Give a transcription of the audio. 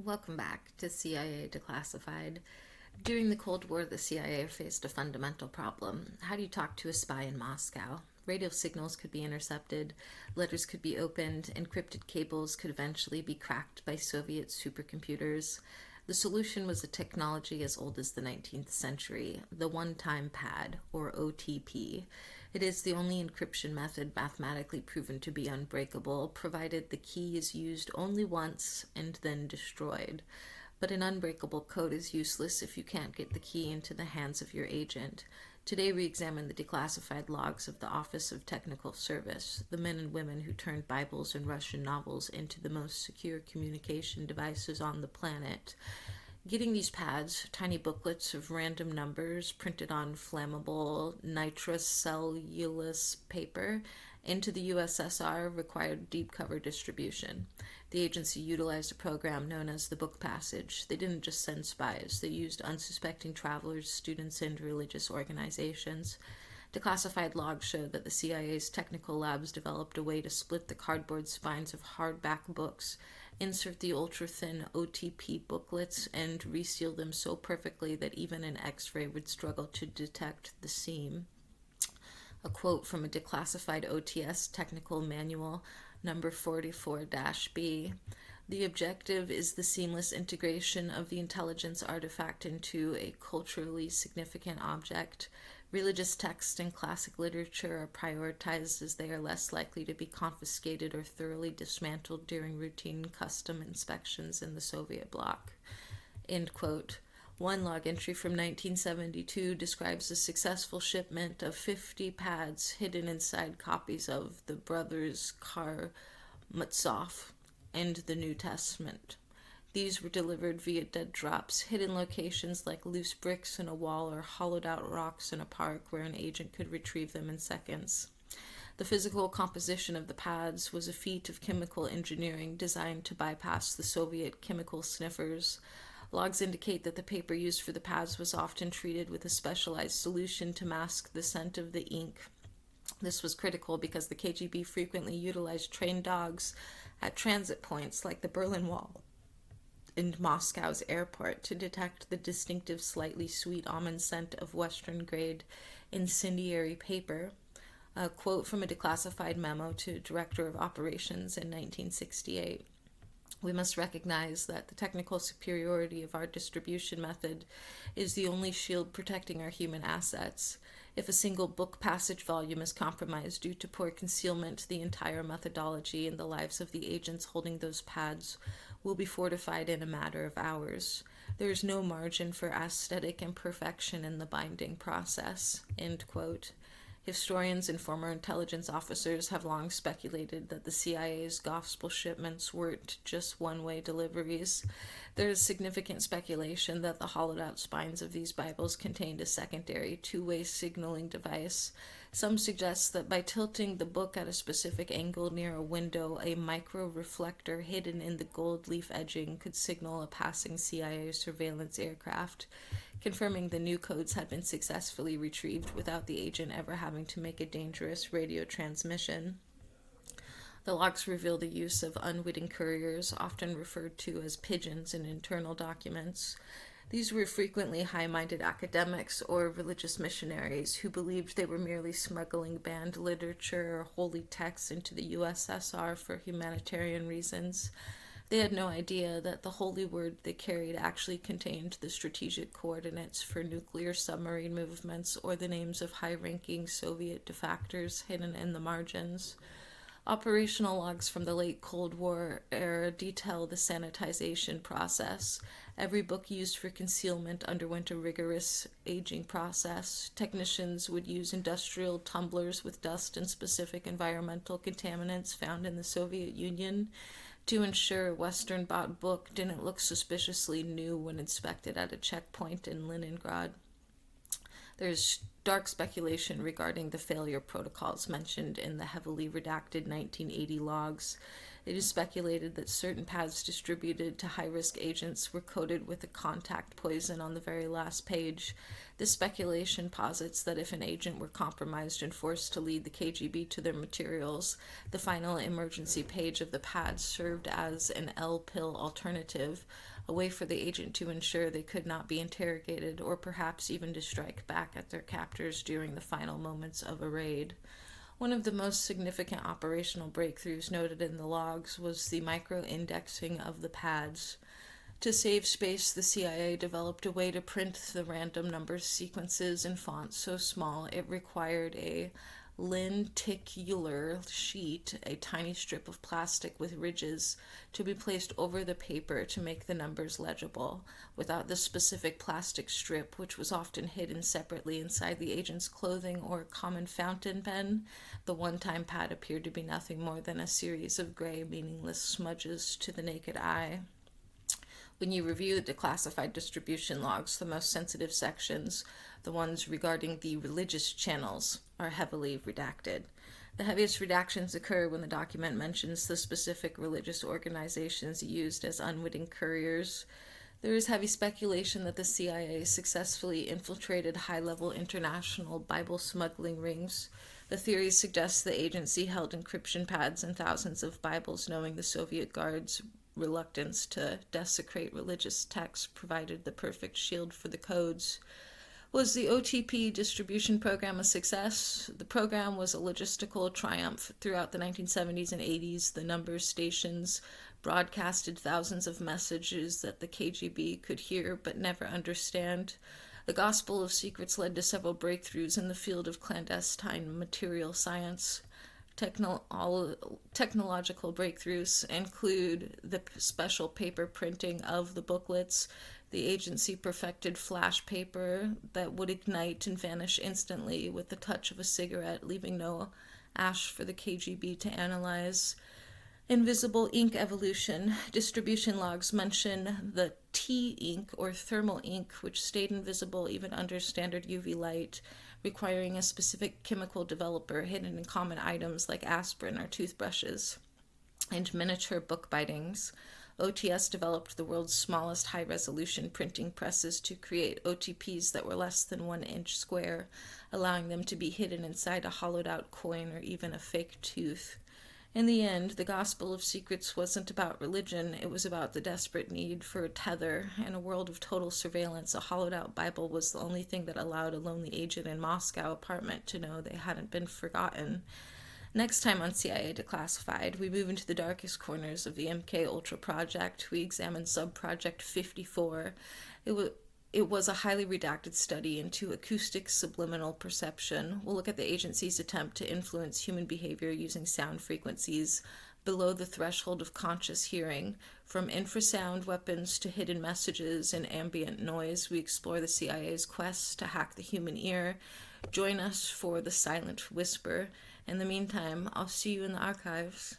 Welcome back to CIA Declassified. During the Cold War, the CIA faced a fundamental problem. How do you talk to a spy in Moscow? Radio signals could be intercepted, letters could be opened, encrypted cables could eventually be cracked by Soviet supercomputers. The solution was a technology as old as the 19th century, the one-time pad, or OTP. It is the only encryption method mathematically proven to be unbreakable, provided the key is used only once and then destroyed. But an unbreakable code is useless if you can't get the key into the hands of your agent. Today we examine the declassified logs of the Office of Technical Service, the men and women who turned Bibles and Russian novels into the most secure communication devices on the planet. Getting these pads, tiny booklets of random numbers printed on flammable nitrocellulose paper, into the USSR required deep cover distribution. The agency utilized a program known as the Book Passage. They didn't just send spies, they used unsuspecting travelers, students, and religious organizations. Declassified logs show that the CIA's technical labs developed a way to split the cardboard spines of hardback books, insert the ultra-thin OTP booklets, and reseal them so perfectly that even an X-ray would struggle to detect the seam. A quote from a declassified OTS technical manual, number 44-B. The objective is the seamless integration of the intelligence artifact into a culturally significant object. Religious texts and classic literature are prioritized as they are less likely to be confiscated or thoroughly dismantled during routine custom inspections in the Soviet bloc. End quote. One log entry from 1972 describes a successful shipment of 50 pads hidden inside copies of the Brothers Karamazov and the New Testament. These were delivered via dead drops, hidden locations like loose bricks in a wall or hollowed-out rocks in a park where an agent could retrieve them in seconds. The physical composition of the pads was a feat of chemical engineering designed to bypass the Soviet chemical sniffers. Logs indicate that the paper used for the pads was often treated with a specialized solution to mask the scent of the ink. This was critical because the KGB frequently utilized trained dogs at transit points like the Berlin Wall and Moscow's airport to detect the distinctive slightly sweet almond scent of Western-grade incendiary paper. A quote from a declassified memo to Director of Operations in 1968. We must recognize that the technical superiority of our distribution method is the only shield protecting our human assets. If a single book passage volume is compromised due to poor concealment, the entire methodology and the lives of the agents holding those pads will be fortified in a matter of hours. There is no margin for aesthetic imperfection in the binding process. End quote. Historians and former intelligence officers have long speculated that the CIA's gospel shipments weren't just one-way deliveries. There is significant speculation that the hollowed-out spines of these Bibles contained a secondary two-way signaling device. Some suggest that by tilting the book at a specific angle near a window, a micro-reflector hidden in the gold leaf edging could signal a passing CIA surveillance aircraft, confirming the new codes had been successfully retrieved without the agent ever having to make a dangerous radio transmission. The logs reveal the use of unwitting couriers, often referred to as pigeons in internal documents. These were frequently high-minded academics or religious missionaries who believed they were merely smuggling banned literature or holy texts into the USSR for humanitarian reasons. They had no idea that the holy word they carried actually contained the strategic coordinates for nuclear submarine movements or the names of high-ranking Soviet defectors hidden in the margins. Operational logs from the late Cold War era detail the sanitization process. Every book used for concealment underwent a rigorous aging process. Technicians would use industrial tumblers with dust and specific environmental contaminants found in the Soviet Union to ensure a Western-bought book didn't look suspiciously new when inspected at a checkpoint in Leningrad. There's dark speculation regarding the failure protocols mentioned in the heavily redacted 1980 logs. It is speculated that certain paths distributed to high-risk agents were coated with a contact poison on the very last page. This speculation posits that if an agent were compromised and forced to lead the KGB to their materials, the final emergency page of the pad served as an L-pill alternative, a way for the agent to ensure they could not be interrogated or perhaps even to strike back at their captors during the final moments of a raid. One of the most significant operational breakthroughs noted in the logs was the micro-indexing of the pads. To save space, the CIA developed a way to print the random number sequences in fonts so small it required a lenticular sheet, a tiny strip of plastic with ridges, to be placed over the paper to make the numbers legible. Without the specific plastic strip, which was often hidden separately inside the agent's clothing or a common fountain pen, the one-time pad appeared to be nothing more than a series of gray, meaningless smudges to the naked eye. When you review the declassified distribution logs, the most sensitive sections, the ones regarding the religious channels, are heavily redacted. The heaviest redactions occur when the document mentions the specific religious organizations used as unwitting couriers. There is heavy speculation that the CIA successfully infiltrated high-level international Bible smuggling rings. The theory suggests the agency held encryption pads in thousands of Bibles, knowing the Soviet Guards' reluctance to desecrate religious texts provided the perfect shield for the codes. Was the OTP distribution program a success? The program was a logistical triumph. Throughout the 1970s and 80s, the number stations broadcasted thousands of messages that the KGB could hear but never understand. The Gospel of Secrets led to several breakthroughs in the field of clandestine material science. Technological breakthroughs include the special paper printing of the booklets. The agency perfected flash paper that would ignite and vanish instantly with the touch of a cigarette, leaving no ash for the KGB to analyze. Invisible ink evolution. Distribution logs mention the T ink or thermal ink, which stayed invisible even under standard UV light, requiring a specific chemical developer hidden in common items like aspirin or toothbrushes. And miniature book bindings. OTS developed the world's smallest high-resolution printing presses to create OTPs that were less than 1 inch square, allowing them to be hidden inside a hollowed-out coin or even a fake tooth. In the end, the Gospel of Secrets wasn't about religion, it was about the desperate need for a tether. In a world of total surveillance, a hollowed-out Bible was the only thing that allowed a lonely agent in Moscow apartment to know they hadn't been forgotten. Next time on CIA Declassified, we move into the darkest corners of the MK-Ultra project. We examine Sub-Project 54. It was a highly redacted study into acoustic subliminal perception. We'll look at the agency's attempt to influence human behavior using sound frequencies below the threshold of conscious hearing. From infrasound weapons to hidden messages and ambient noise, we explore the CIA's quest to hack the human ear. Join us for the silent whisper. In the meantime, I'll see you in the archives.